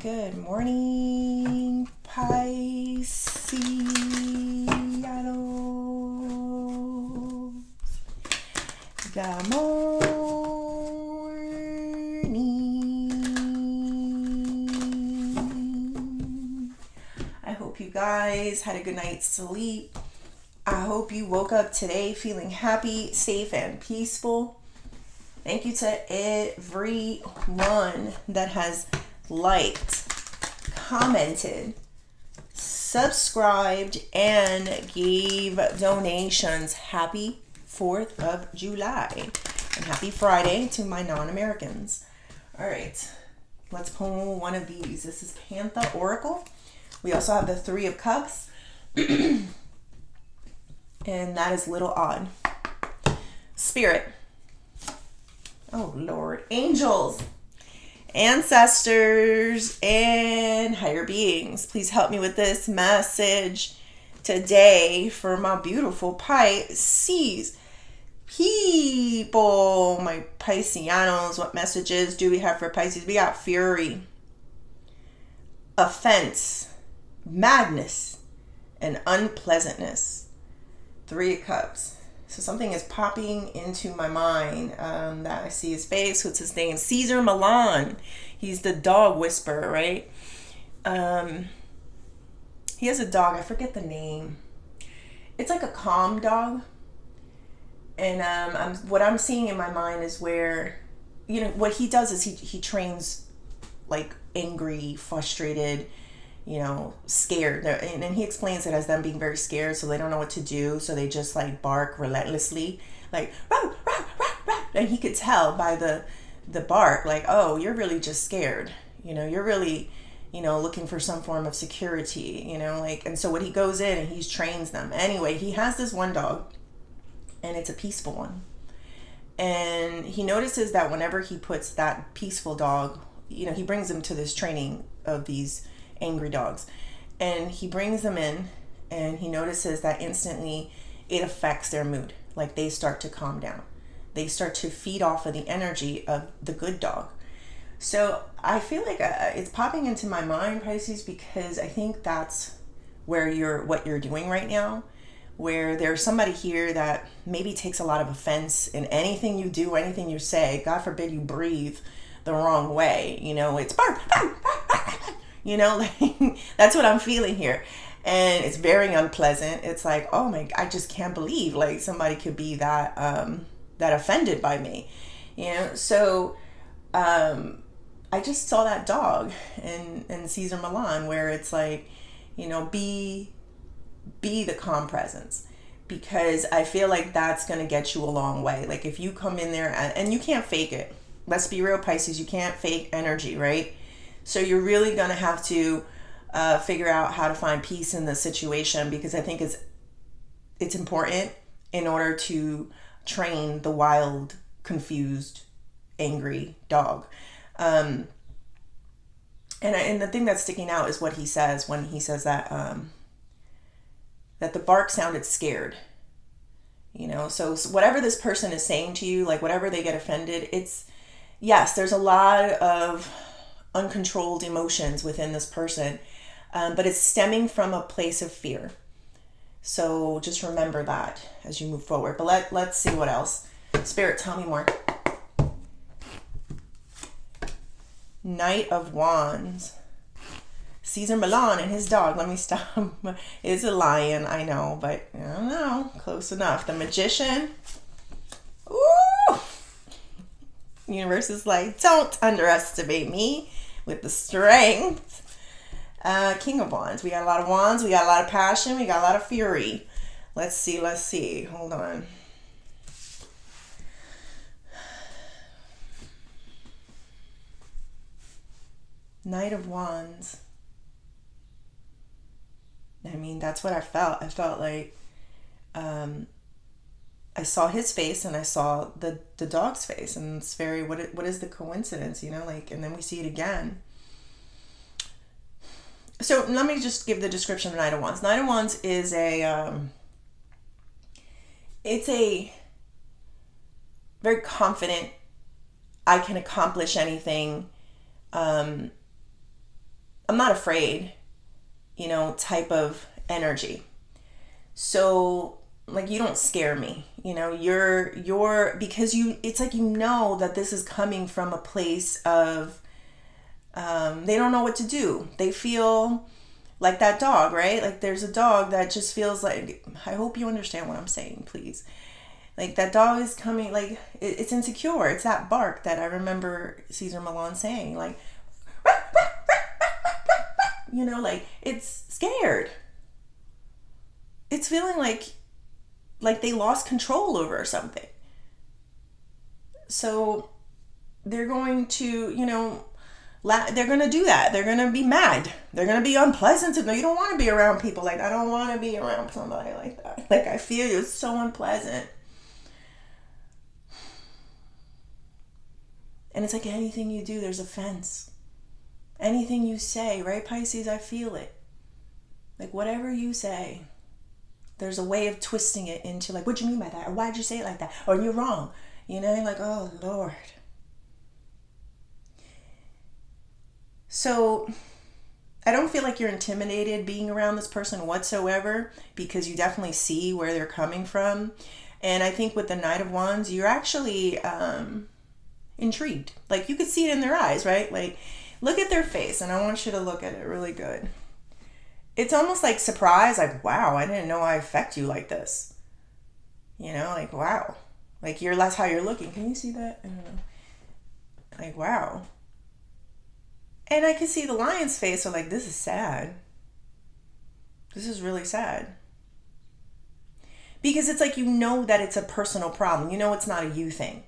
Good morning, Pisces. Good morning. I hope you guys had a good night's sleep. I hope you woke up today feeling happy, safe, and peaceful. Thank you to everyone that has liked, commented, subscribed, and gave donations. Happy 4th of July and happy Friday to my non-Americans. All right, let's pull one of these. This is Panther Oracle. We also have the Three of Cups. And that is Little Odd. Spirit. Oh, Lord. Angels, ancestors, and higher beings. Please help me with this message today for my beautiful Pisces people. My Pisceanos, what messages do we have for Pisces? We got fury, offense, madness, and unpleasantness. Three of Cups. So something is popping into my mind that I see his face. What's his name? Caesar Milan. He's the dog whisperer, right? He has a dog. I forget the name. It's like a calm dog. And what I'm seeing in my mind is where, what he does is he trains like angry, frustrated, scared. And he explains it as them being very scared, so they don't know what to do, so they just like bark relentlessly, like rah, rah, rah, rah. And he could tell by the bark, like, oh, you're really just scared, you're really looking for some form of security, and so what he goes in and he trains them. Anyway, he has this one dog, and it's a peaceful one, and he notices that whenever he puts that peaceful dog, he brings him to this training of these angry dogs, and he brings them in, and he notices that instantly it affects their mood. Like, they start to calm down, they start to feed off of the energy of the good dog. So I feel like it's popping into my mind, Pisces, because I think that's where what you're doing right now, where there's somebody here that maybe takes a lot of offense in anything you do, anything you say. God forbid you breathe the wrong way, it's bark, bark, bark, bark. Like, that's what I'm feeling here. And it's very unpleasant. It's like, oh my, I just can't believe like somebody could be that offended by me. So I just saw that dog in Caesar Milan, where it's like, be the calm presence, because I feel like that's going to get you a long way. Like, if you come in there and you can't fake it. Let's be real, Pisces, you can't fake energy, right? So you're really going to have to figure out how to find peace in the situation, because I think it's important in order to train the wild, confused, angry dog. And the thing that's sticking out is what he says when he says that the bark sounded scared. So whatever this person is saying to you, like whatever they get offended, yes, there's a lot of uncontrolled emotions within this person, but it's stemming from a place of fear. So just remember that as you move forward. But let's see what else. Spirit, tell me more. Knight of Wands. Caesar Milan and his dog. Let me stop. It's a lion, I know, but I don't know. Close enough. The Magician. Ooh! Universe is like, don't underestimate me with the strength. King of Wands. We got a lot of wands. We got a lot of passion. We got a lot of fury. Let's see. Hold on. Knight of Wands. I mean, that's what I felt. I felt like I saw his face and I saw the dog's face, and it's very, what is the coincidence, and then we see it again. So let me just give the description of Knight of Wands. Knight of Wands is it's a very confident, I can accomplish anything, I'm not afraid, type of energy. So like, you don't scare me, you're because it's like, that this is coming from a place of, they don't know what to do. They feel like that dog, right? Like, there's a dog that just feels like, I hope you understand what I'm saying, please. Like, that dog is coming, like, it's insecure. It's that bark that I remember Cesar Millan saying, like, like, it's scared. It's feeling like they lost control over something. So they're going to, they're going to do that. They're going to be mad. They're going to be unpleasant. You don't want to be around people like that. I don't want to be around somebody like that. Like, I feel you. It's so unpleasant. And it's like, anything you do, there's offense. Anything you say, right, Pisces? I feel it. Like, whatever you say, there's a way of twisting it into, like, what do you mean by that? Or why'd you say it like that? Or you're wrong. Like, oh, Lord. So I don't feel like you're intimidated being around this person whatsoever, because you definitely see where they're coming from. And I think with the Knight of Wands, you're actually intrigued. Like, you could see it in their eyes, right? Like, look at their face, and I want you to look at it really good. It's almost like surprise, like, wow, I didn't know I affect you like this. Like, wow. Like, that's how you're looking. Can you see that? I don't know. Like, wow. And I can see the lion's face, so like, this is sad. This is really sad. Because it's like, that it's a personal problem. It's not a you thing.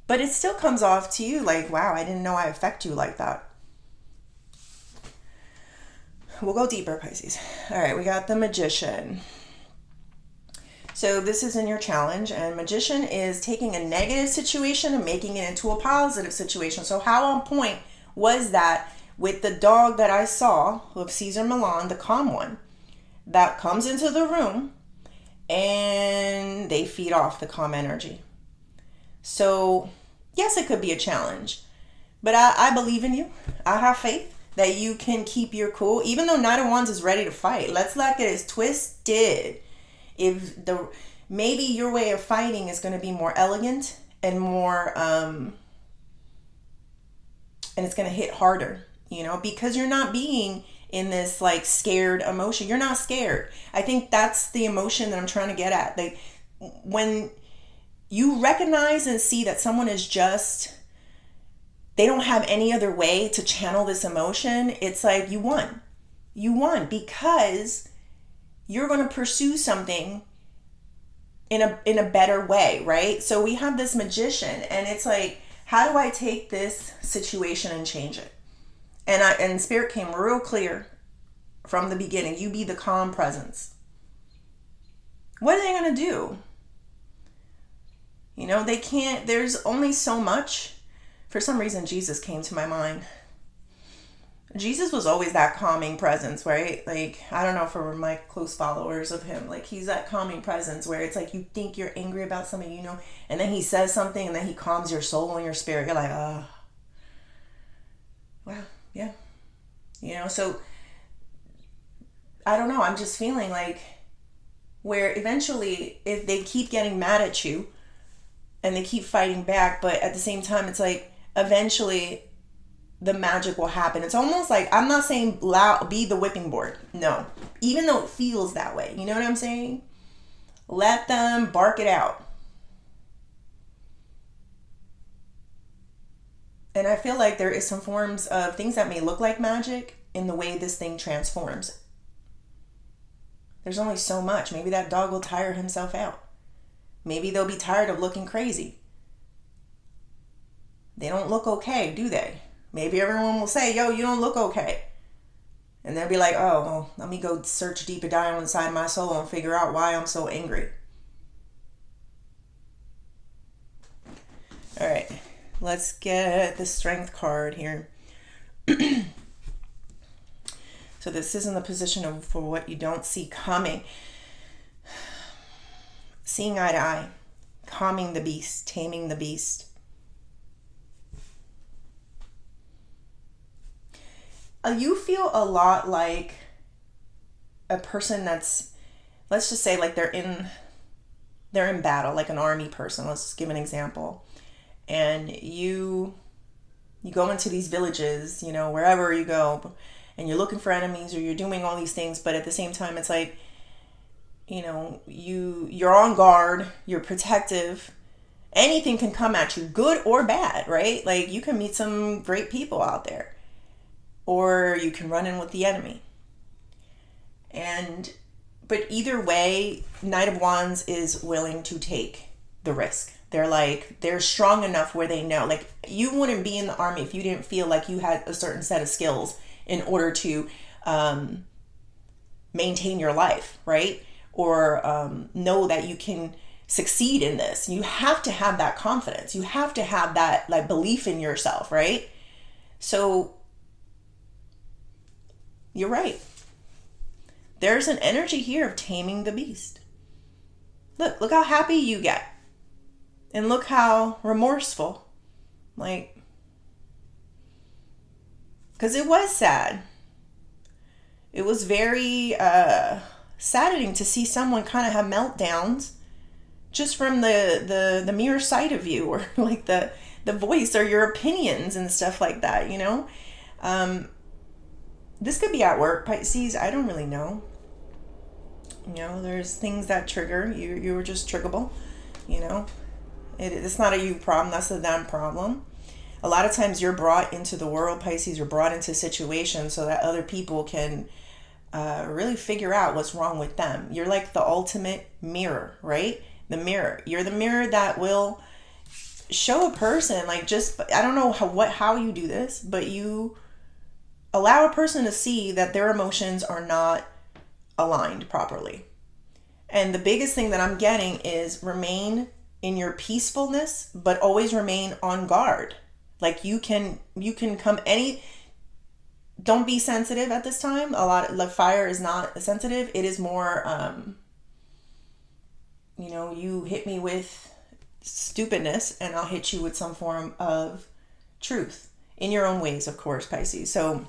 But it still comes off to you like, wow, I didn't know I affect you like that. We'll go deeper, Pisces. All right, we got the Magician. So this is in your challenge, and Magician is taking a negative situation and making it into a positive situation. So how on point was that with the dog that I saw of Cesar Millan, the calm one, that comes into the room and they feed off the calm energy? So yes, it could be a challenge, but I believe in you. I have faith that you can keep your cool, even though Knight of Wands is ready to fight. Let's not get it twisted. Maybe your way of fighting is going to be more elegant and more, and it's going to hit harder, because you're not being in this like scared emotion. You're not scared. I think that's the emotion that I'm trying to get at. Like, when you recognize and see that someone is just, they don't have any other way to channel this emotion, it's like, you won. You won, because you're going to pursue something in a better way, right? So we have this Magician, and it's like, how do I take this situation and change it? And Spirit came real clear from the beginning. You be the calm presence. What are they going to do? They can't, there's only so much. For some reason, Jesus came to my mind. Jesus was always that calming presence, right? Like, I don't know, for my close followers of him, like, he's that calming presence where it's like, you think you're angry about something, and then he says something, and then he calms your soul and your spirit. You're like, oh, wow, yeah. So I don't know. I'm just feeling like, where eventually, if they keep getting mad at you and they keep fighting back, but at the same time, it's like, eventually the magic will happen. It's almost like, I'm not saying loud, be the whipping board. No. Even though it feels that way. You know what I'm saying? Let them bark it out. And I feel like there is some forms of things that may look like magic in the way this thing transforms. There's only so much. Maybe that dog will tire himself out. Maybe they'll be tired of looking crazy. They don't look okay, do they? Maybe everyone will say, yo, you don't look okay. And they'll be like, oh, well, let me go search deeper down inside my soul and figure out why I'm so angry. All right, let's get the Strength card here. So this is in the position of for what you don't see coming. Seeing eye to eye, calming the beast, taming the beast. You feel a lot like a person that's, let's just say like they're in battle, like an army person. Let's just give an example. And you go into these villages, wherever you go, and you're looking for enemies or you're doing all these things, but at the same time it's like, you're on guard, you're protective. Anything can come at you, good or bad, right? Like you can meet some great people out there, or you can run in with the enemy. But either way, Knight of Wands is willing to take the risk. They're strong enough where they know, like, you wouldn't be in the army if you didn't feel like you had a certain set of skills in order to maintain your life, right? Or know that you can succeed in this. You have to have that confidence. You have to have that like belief in yourself, right? So you're right. There's an energy here of taming the beast. Look how happy you get. And look how remorseful. Like, because it was sad. It was very saddening to see someone kind of have meltdowns just from the mere sight of you, or like the voice or your opinions and stuff like that, This could be at work, Pisces. I don't really know. There's things that trigger. You were just triggerable, It's not a you problem. That's a them problem. A lot of times you're brought into the world, Pisces. You're brought into situations so that other people can really figure out what's wrong with them. You're like the ultimate mirror, right? The mirror. You're the mirror that will show a person, like, just, I don't know how you do this, but you allow a person to see that their emotions are not aligned properly. And the biggest thing that I'm getting is remain in your peacefulness, but always remain on guard. Like you can come don't be sensitive at this time. A lot of like fire is not sensitive. It is more, you hit me with stupidness and I'll hit you with some form of truth in your own ways, of course, Pisces. So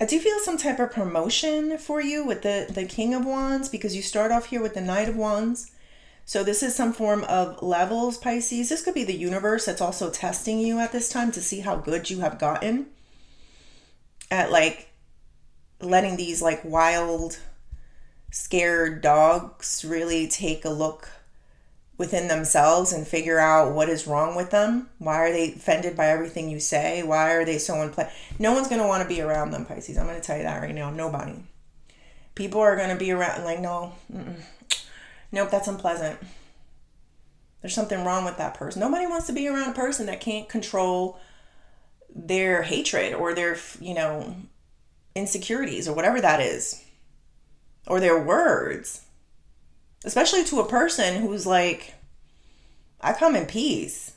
I do feel some type of promotion for you with the King of Wands, because you start off here with the Knight of Wands. So this is some form of levels, Pisces. This could be the universe that's also testing you at this time to see how good you have gotten at like letting these like wild, scared dogs really take a look within themselves and figure out what is wrong with them. Why are they offended by everything you say? Why are they so No one's going to want to be around them, Pisces. I'm going to tell you that right now. Nobody. People are going to be around like, no, nope, that's unpleasant. There's something wrong with that person. Nobody wants to be around a person that can't control their hatred or their, insecurities or whatever that is. Or their words. Especially to a person who's like, I come in peace.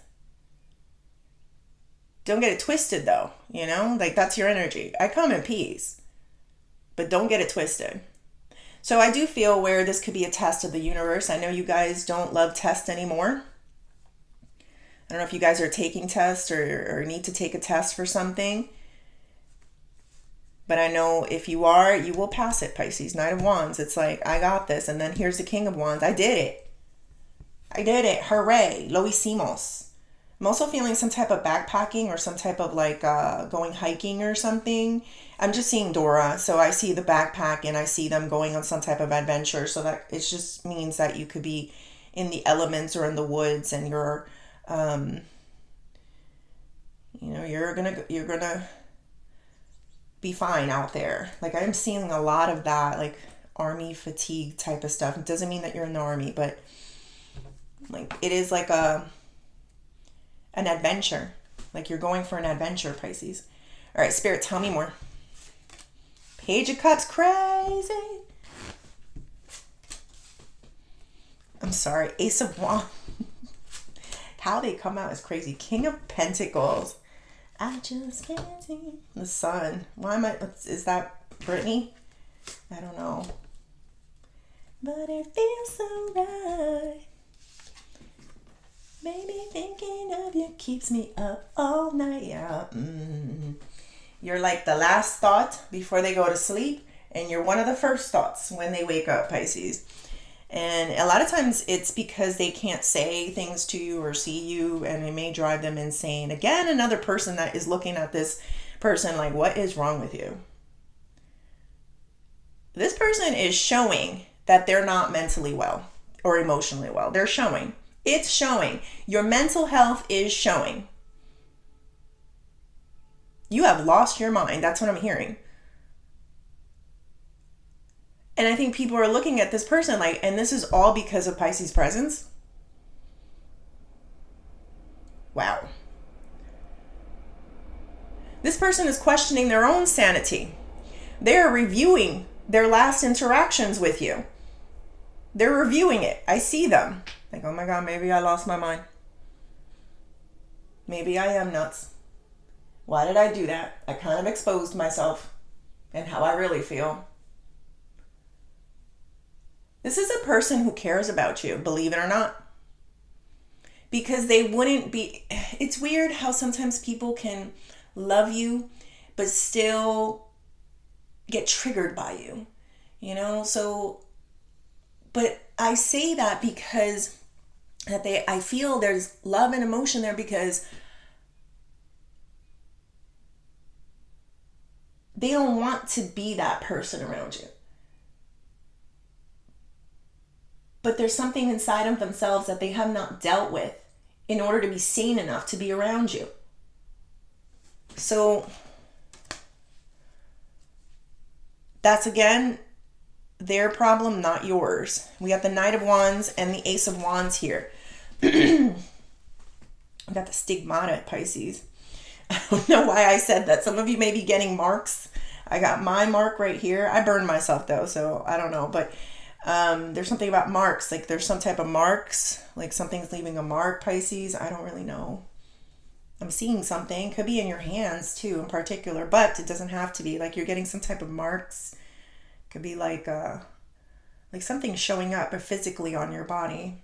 Don't get it twisted though, like that's your energy. I come in peace, but don't get it twisted. So I do feel where this could be a test of the universe. I know you guys don't love tests anymore. I don't know if you guys are taking tests or need to take a test for something. But I know if you are, you will pass it, Pisces. Knight of Wands. It's like, I got this. And then here's the King of Wands. I did it. Hooray. Lo hicimos. I'm also feeling some type of backpacking or some type of like going hiking or something. I'm just seeing Dora. So I see the backpack and I see them going on some type of adventure. So that it just means that you could be in the elements or in the woods and you're, you're gonna be fine out there. Like I'm seeing a lot of that, like army fatigue type of stuff. It doesn't mean that you're in the army, but like it is like an adventure. Like you're going for an adventure, Pisces. All right, Spirit, tell me more. Page of Cups, crazy. I'm sorry, Ace of Wands. How they come out is crazy. King of Pentacles. I just can't see the sun. Why am I? Is that Brittany? I don't know. But it feels so right. Maybe thinking of you keeps me up all night. Yeah. You're like the last thought before they go to sleep, and you're one of the first thoughts when they wake up, Pisces. And a lot of times it's because they can't say things to you or see you, and it may drive them insane. Again, another person that is looking at this person like, what is wrong with you? This person is showing that they're not mentally well or emotionally well. They're showing. It's showing. Your mental health is showing. You have lost your mind. That's what I'm hearing. And I think people are looking at this person like, and this is all because of Pisces presence. Wow. This person is questioning their own sanity. They're reviewing their last interactions with you. They're reviewing it. I see them. Like, oh my God, maybe I lost my mind. Maybe I am nuts. Why did I do that? I kind of exposed myself and how I really feel. This is a person who cares about you, believe it or not. Because they wouldn't be... It's weird how sometimes people can love you, but still get triggered by you. You know? So... But I say that because I feel there's love and emotion there, because they don't want to be that person around you. But there's something inside of themselves that they have not dealt with in order to be sane enough to be around you. So that's, again, their problem, not yours. We got the Knight of Wands and the Ace of Wands here. We got the stigmata at Pisces. I don't know why I said that. Some of you may be getting marks. I got my mark right here. I burned myself though, so I don't know. But there's something about marks. Like there's some type of marks. Like something's leaving a mark, Pisces. I don't really know. I'm seeing something. Could be in your hands too in particular. But it doesn't have to be. Like you're getting some type of marks. Could be like something showing up physically on your body.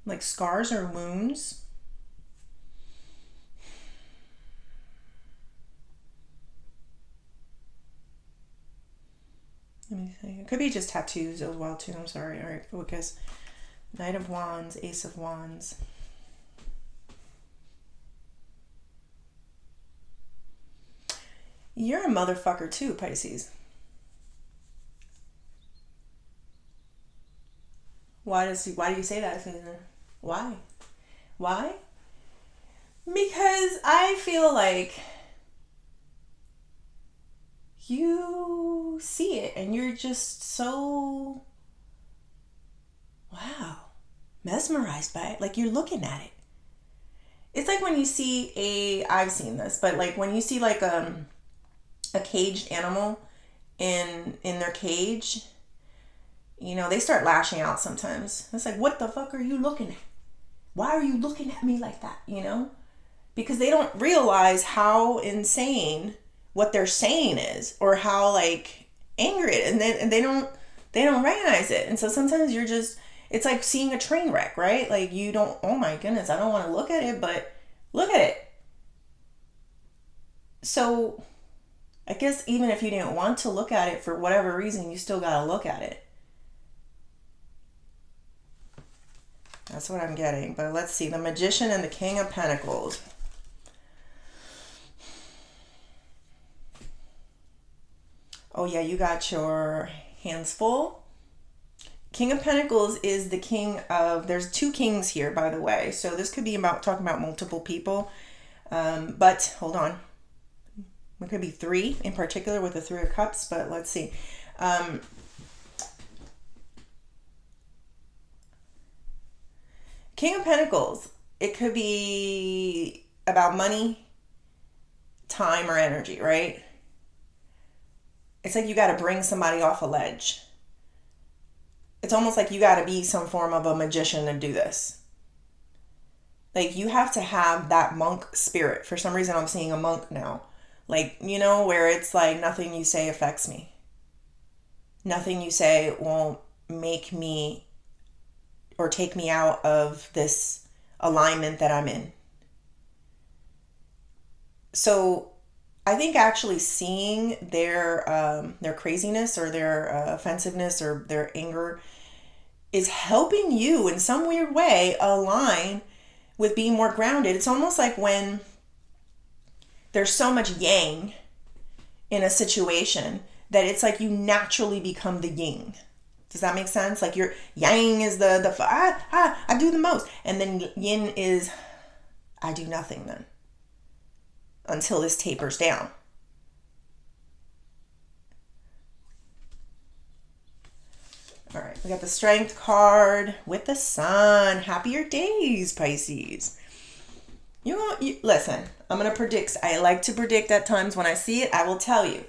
Like scars or wounds. Let me see. It could be just tattoos as well too. I'm sorry. All right, focus. Knight of Wands, Ace of Wands. You're a motherfucker too, Pisces. Why do you say that? Why? Why? Because I feel like you see it and you're just so, wow, mesmerized by it. Like you're looking at it. It's like when you see I've seen this, but like when you see like a caged animal in their cage, you know, they start lashing out sometimes. It's like, what the fuck are you looking at? Why are you looking at me like that? You know? Because they don't realize how insane what they're saying is, or how like angry it is, and they don't recognize it. And so sometimes you're just, it's like seeing a train wreck, right? Like you don't, oh my goodness, I don't want to look at it, but look at it. So I guess even if you didn't want to look at it for whatever reason, you still got to look at it. That's what I'm getting. But let's see, the Magician and the King of Pentacles. Oh yeah, you got your hands full. King of Pentacles is the king of, there's two kings here, by the way. So this could be about talking about multiple people. But hold on. It could be three in particular with the Three of Cups, but let's see. King of Pentacles, it could be about money, time, or energy, right? It's like you got to bring somebody off a ledge. It's almost like you got to be some form of a magician to do this. Like you have to have that monk spirit. For some reason, I'm seeing a monk now. Like, you know, where it's like nothing you say affects me. Nothing you say won't make me or take me out of this alignment that I'm in. So I think actually seeing their craziness or their offensiveness or their anger is helping you in some weird way align with being more grounded. It's almost like when there's so much yang in a situation that it's like you naturally become the yin. Does that make sense? Like your yang is I do the most, and then yin is I do nothing then until this tapers down. All right, we got the Strength card with the Sun. Happier days, Pisces. You listen, I'm going to predict. I like to predict at times. When I see it, I will tell you.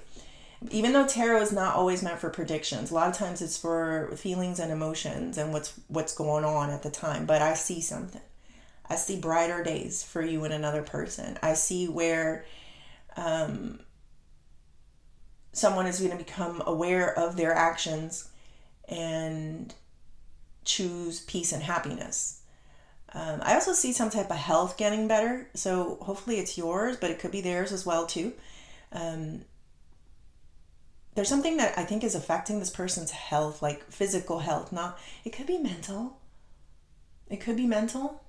Even though tarot is not always meant for predictions, a lot of times it's for feelings and emotions and what's going on at the time. But I see something. I see brighter days for you and another person. I see where someone is going to become aware of their actions and choose peace and happiness. I also see some type of health getting better. So hopefully it's yours, but it could be theirs as well too. There's something that I think is affecting this person's health, like physical health. It could be mental. It could be mental.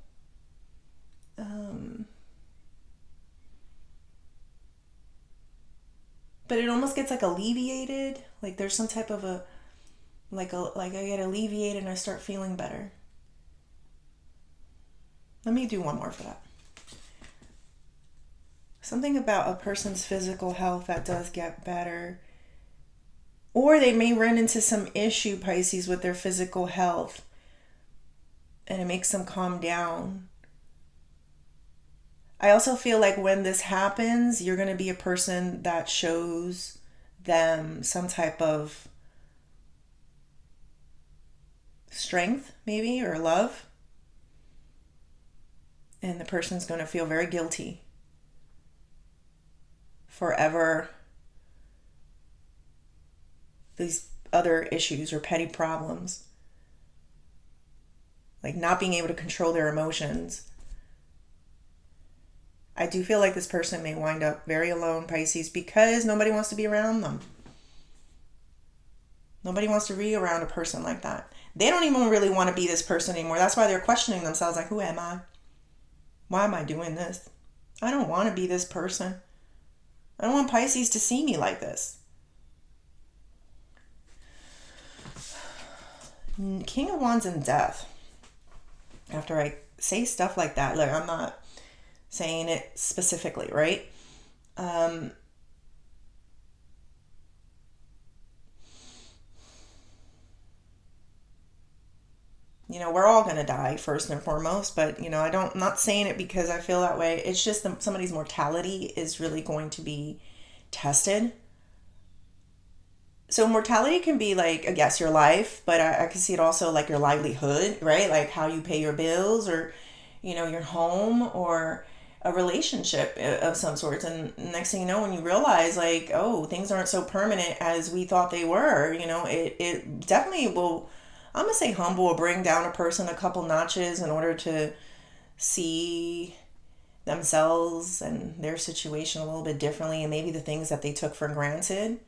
But it almost gets like alleviated. Like there's some type of like I get alleviated and I start feeling better. Let me do one more for that. Something about a person's physical health that does get better. Or they may run into some issue, Pisces, with their physical health. And it makes them calm down. I also feel like when this happens, you're going to be a person that shows them some type of strength, maybe, or love. And the person's going to feel very guilty forever. These other issues or petty problems, like not being able to control their emotions. I do feel like this person may wind up very alone, Pisces, because nobody wants to be around them. Nobody wants to be around a person like that. They don't even really want to be this person anymore. That's why they're questioning themselves, like, who am I? Why am I doing this? I don't want to be this person. I don't want Pisces to see me like this. King of Wands and Death. After I say stuff like that, like I'm not saying it specifically, right? We're all going to die first and foremost, but, I'm not saying it because I feel that way. It's just somebody's mortality is really going to be tested. So mortality can be like, I guess, your life, but I can see it also like your livelihood, right? Like how you pay your bills or, your home or a relationship of some sorts. And next thing you know, when you realize like, oh, things aren't so permanent as we thought they were, it definitely will, I'm going to say humble, will bring down a person a couple notches in order to see themselves and their situation a little bit differently, and maybe the things that they took for granted.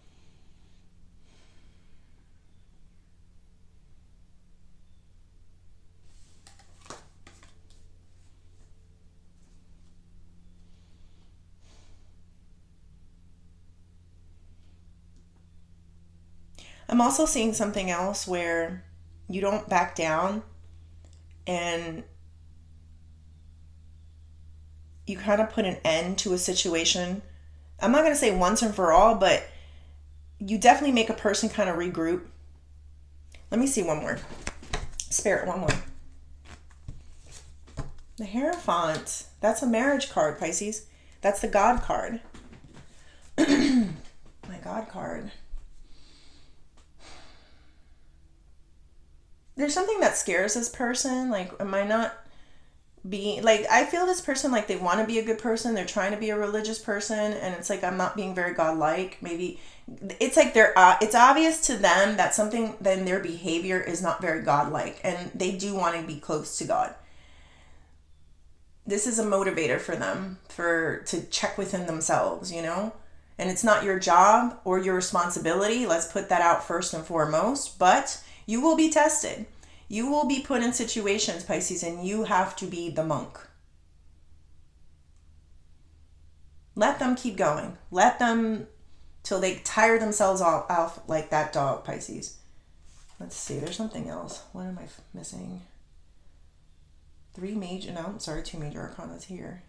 I'm also seeing something else where you don't back down and you kind of put an end to a situation. I'm not going to say once and for all, but you definitely make a person kind of regroup. Let me see one more. Spirit, one more. The Hierophant. That's a marriage card, Pisces. That's the God card. My God card. There's something that scares this person. Like, am I not being, like, I feel this person, like, they want to be a good person. They're trying to be a religious person. And it's like, I'm not being very godlike. Maybe it's like it's obvious to them that something, then their behavior is not very godlike. And they do want to be close to God. This is a motivator for them to check within themselves, you know? And it's not your job or your responsibility. Let's put that out first and foremost. But you will be tested. You will be put in situations, Pisces, and you have to be the monk. Let them keep going. Let them till they tire themselves off like that dog, Pisces. Let's see. There's something else. What am I missing? 2 major arcanas here.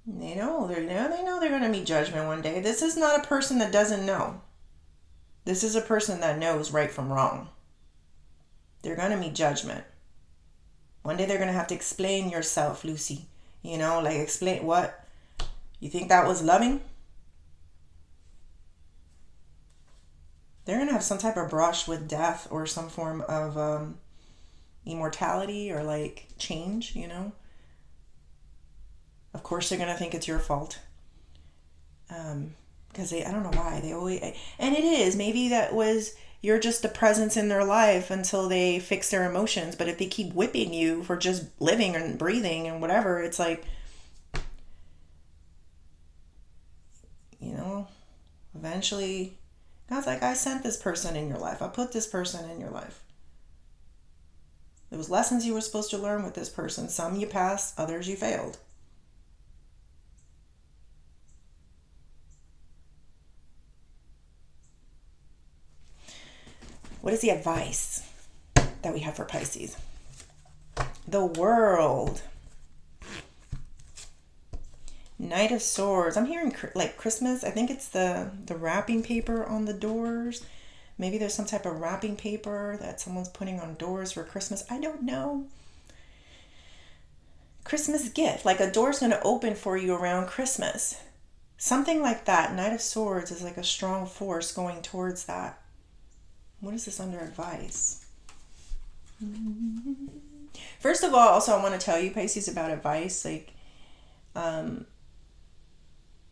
They know they're going to meet judgment one day. This is not a person that doesn't know. This is a person that knows right from wrong. They're going to meet judgment. One day they're going to have to explain yourself, Lucy. You know, like explain what? You think that was loving? They're going to have some type of brush with death or some form of immortality or like change, you know? Of course, they're going to think it's your fault. Because I don't know why. They always, and it is. Maybe you're just a presence in their life until they fix their emotions. But if they keep whipping you for just living and breathing and whatever, it's like, you know, eventually God's like, I sent this person in your life. I put this person in your life. There was lessons you were supposed to learn with this person. Some you passed, others you failed. What is the advice that we have for Pisces? The World. Knight of Swords. I'm hearing like Christmas. I think it's the wrapping paper on the doors. Maybe there's some type of wrapping paper that someone's putting on doors for Christmas. I don't know. Christmas gift. Like a door's going to open for you around Christmas. Something like that. Knight of Swords is like a strong force going towards that. What is this under advice? First of all, also I want to tell you, Pisces, about advice. Like,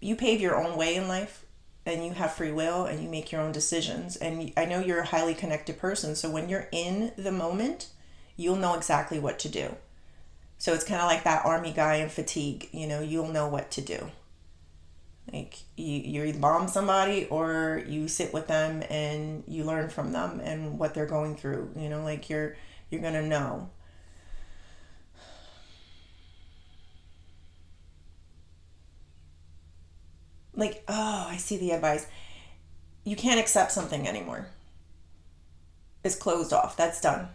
you pave your own way in life and you have free will and you make your own decisions. And I know you're a highly connected person. So when you're in the moment, you'll know exactly what to do. So it's kind of like that army guy in fatigue. You know, you'll know what to do. Like you either bomb somebody or you sit with them and you learn from them and what they're going through. You know, like you're gonna know. Like, oh, I see the advice. You can't accept something anymore. It's closed off. That's done.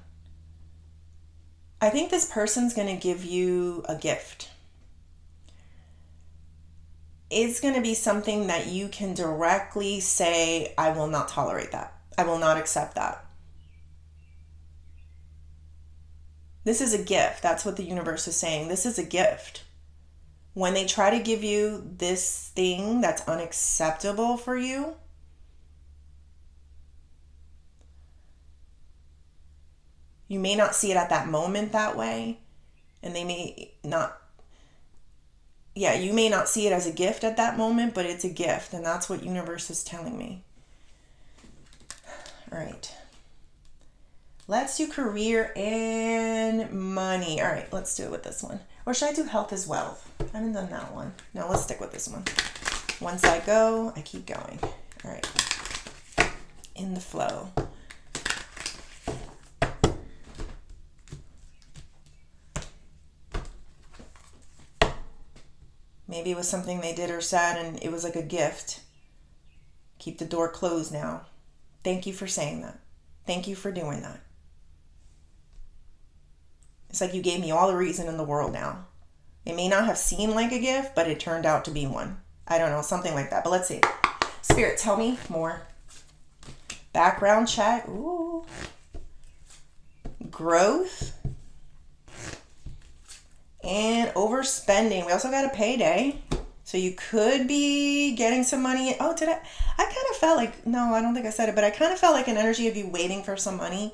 I think this person's gonna give you a gift. It's going to be something that you can directly say, I will not tolerate that. I will not accept that. This is a gift. That's what the universe is saying. This is a gift. When they try to give you this thing that's unacceptable for you, you may not see it at that moment that way, and they may not. Yeah, you may not see it as a gift at that moment, but it's a gift. And that's what universe is telling me. All right. Let's do career and money. All right, let's do it with this one. Or should I do health as wealth? I haven't done that one. No, let's stick with this one. Once I go, I keep going. All right. In the flow. Maybe it was something they did or said and it was like a gift. Keep the door closed now. Thank you for saying that. Thank you for doing that. It's like you gave me all the reason in the world now. It may not have seemed like a gift, but it turned out to be one. I don't know, something like that. But let's see. Spirit, tell me more. Background check. Ooh. Growth. And overspending. We also got a payday. So you could be getting some money. Oh, did I kind of felt like, no, I don't think I said it, but I kind of felt like an energy of you waiting for some money.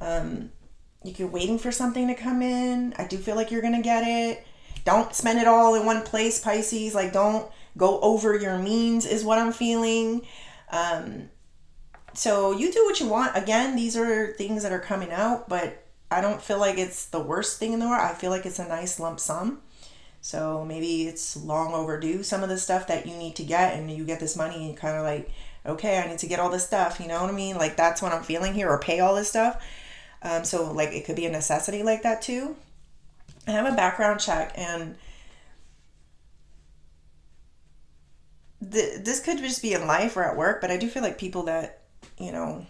You're waiting for something to come in. I do feel like you're going to get it. Don't spend it all in one place, Pisces. Like, don't go over your means is what I'm feeling. So you do what you want. Again, these are things that are coming out, but I don't feel like it's the worst thing in the world. I feel like it's a nice lump sum. So maybe it's long overdue, some of the stuff that you need to get, and you get this money and you kind of like, okay, I need to get all this stuff. You know what I mean? Like that's what I'm feeling here, or pay all this stuff. So like it could be a necessity like that too. I have a background check, and this could just be in life or at work, but I do feel like people that, you know,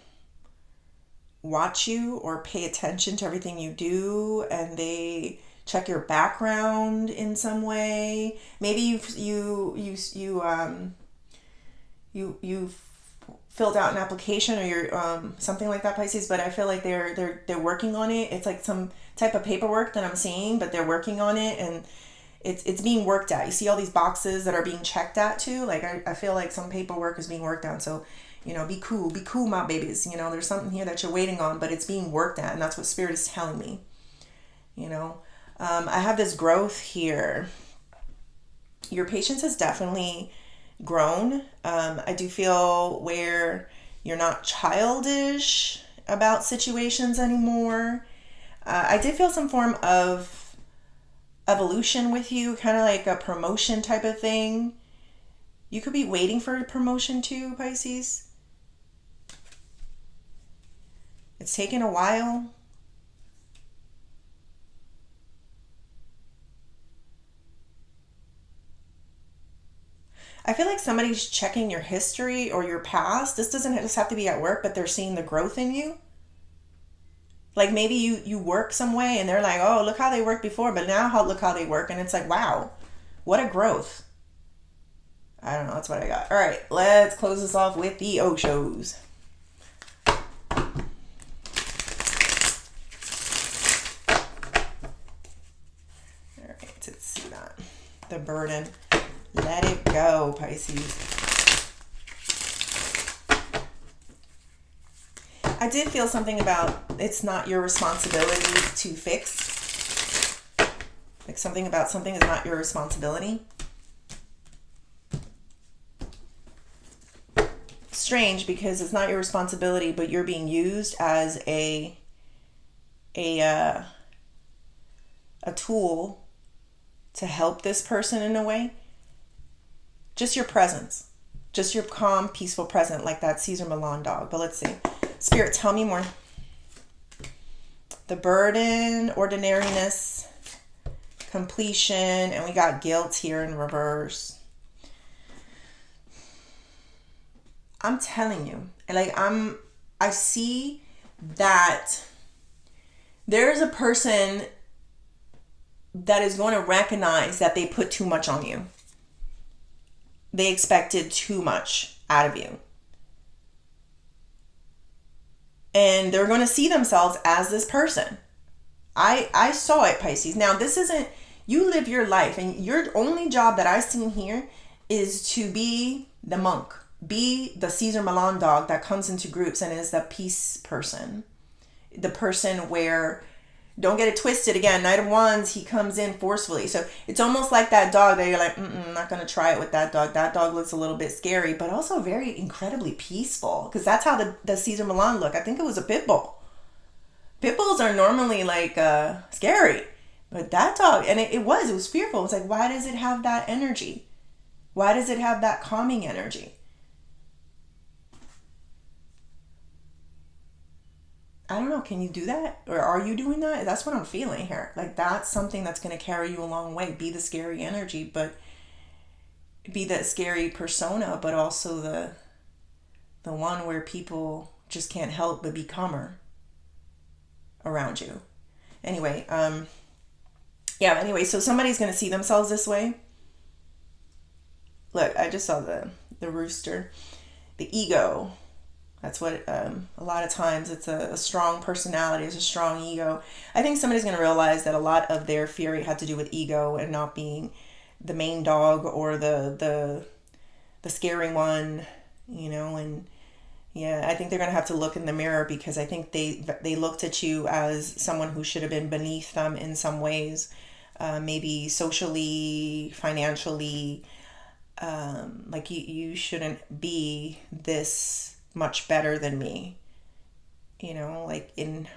watch you or pay attention to everything you do, and they check your background in some way. Maybe you filled out an application, or you're something like that, Pisces. But I feel like they're working on it. It's like some type of paperwork that I'm seeing, but they're working on it, and it's being worked at. You see all these boxes that are being checked at too. Like I feel like some paperwork is being worked on. So, you know, be cool, my babies. You know, there's something here that you're waiting on, but it's being worked at, and that's what Spirit is telling me. You know, I have this growth here. Your patience has definitely grown. I do feel where you're not childish about situations anymore. I did feel some form of evolution with you, kind of like a promotion type of thing. You could be waiting for a promotion too, Pisces. It's taken a while. I feel like somebody's checking your history or your past. This doesn't just have to be at work, but they're seeing the growth in you. Like maybe you work some way and they're like, oh, look how they worked before, but now look how they work. And it's like, wow, what a growth. I don't know. That's what I got. All right, let's close this off with the Oshos. All right, let's see that. The burden. Let it go, Pisces. I did feel something about it's not your responsibility to fix. Like something about something is not your responsibility. Strange, because it's not your responsibility, but you're being used as a tool to help this person in a way. Just your presence. Just your calm, peaceful presence, like that Caesar Milan dog. But let's see. Spirit, tell me more. The burden, ordinariness, completion, and we got guilt here in reverse. I'm telling you, like I see that there's a person that is going to recognize that they put too much on you. They expected too much out of you. And they're going to see themselves as this person. I saw it, Pisces. Now, this isn't, you live your life, and your only job that I've seen here is to be the monk. Be the Caesar Milan dog that comes into groups and is the peace person. The person where, don't get it twisted again, Knight of Wands, he comes in forcefully. So it's almost like that dog that you're like, I'm not going to try it with that dog. That dog looks a little bit scary, but also very incredibly peaceful. Because that's how the Caesar Milan look. I think it was a pit bull. Pit bulls are normally like scary. But that dog, and it was fearful. It was like, why does it have that energy? Why does it have that calming energy? I don't know, can you do that? Or are you doing that? That's what I'm feeling here. Like that's something that's going to carry you a long way. Be the scary energy, but be that scary persona, but also the one where people just can't help but be calmer around you. Anyway, so somebody's going to see themselves this way. Look, I just saw the rooster, the ego. That's what a lot of times it's a strong personality, it's a strong ego. I think somebody's going to realize that a lot of their fury had to do with ego and not being the main dog or the scary one, you know. And yeah, I think they're going to have to look in the mirror, because I think they looked at you as someone who should have been beneath them in some ways, maybe socially, financially. Like you shouldn't be this much better than me. Like in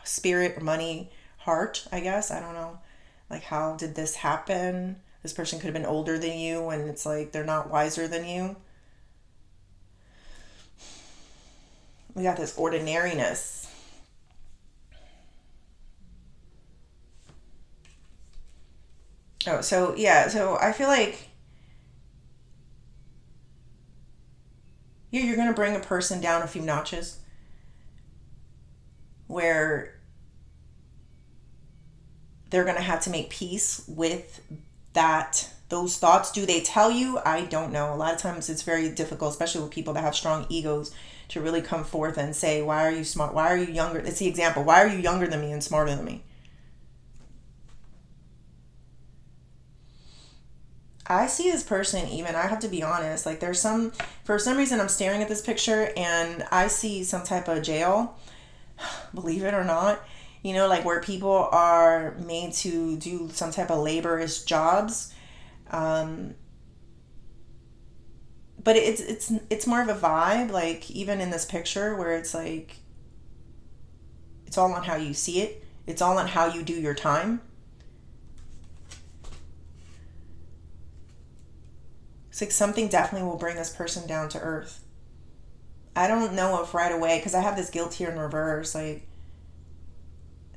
spirit or money, heart, I guess. I don't know. Like, how did this happen? This person could have been older than you, and it's like they're not wiser than you. We got this ordinariness. Oh, so yeah, so I feel like you're going to bring a person down a few notches where they're going to have to make peace with those thoughts. Do they tell you? I don't know. A lot of times it's very difficult, especially with people that have strong egos, to really come forth and say, why are you smart? Why are you younger? It's the example. Why are you younger than me and smarter than me? I see this person, even, I have to be honest, like for some reason I'm staring at this picture and I see some type of jail, believe it or not, like where people are made to do some type of laborious jobs. Um, but it's more of a vibe, like even in this picture where it's like, it's all on how you see it. It's all on how you do your time. It's like something definitely will bring this person down to earth. I don't know if right away, because I have this guilt here in reverse, like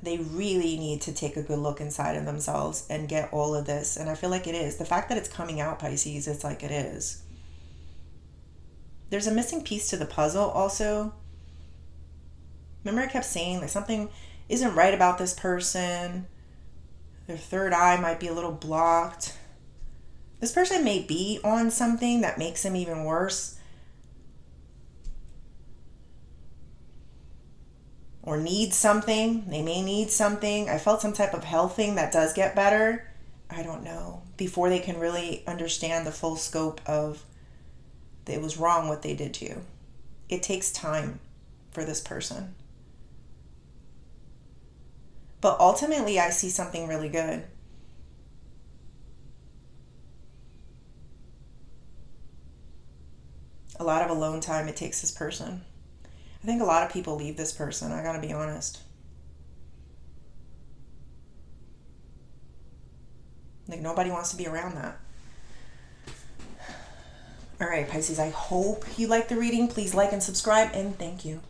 they really need to take a good look inside of themselves and get all of this. And I feel like it is. The fact that it's coming out, Pisces, it's like it is. There's a missing piece to the puzzle also. Remember I kept saying like something isn't right about this person. Their third eye might be a little blocked. This person may be on something that makes them even worse, or need something. They may need something. I felt some type of health thing that does get better. I don't know. Before they can really understand the full scope of it was wrong what they did to you. It takes time for this person. But ultimately, I see something really good. A lot of alone time it takes this person. I think a lot of people leave this person, I gotta be honest. Like, nobody wants to be around that. All right, Pisces, I hope you like the reading. Please like and subscribe, and thank you.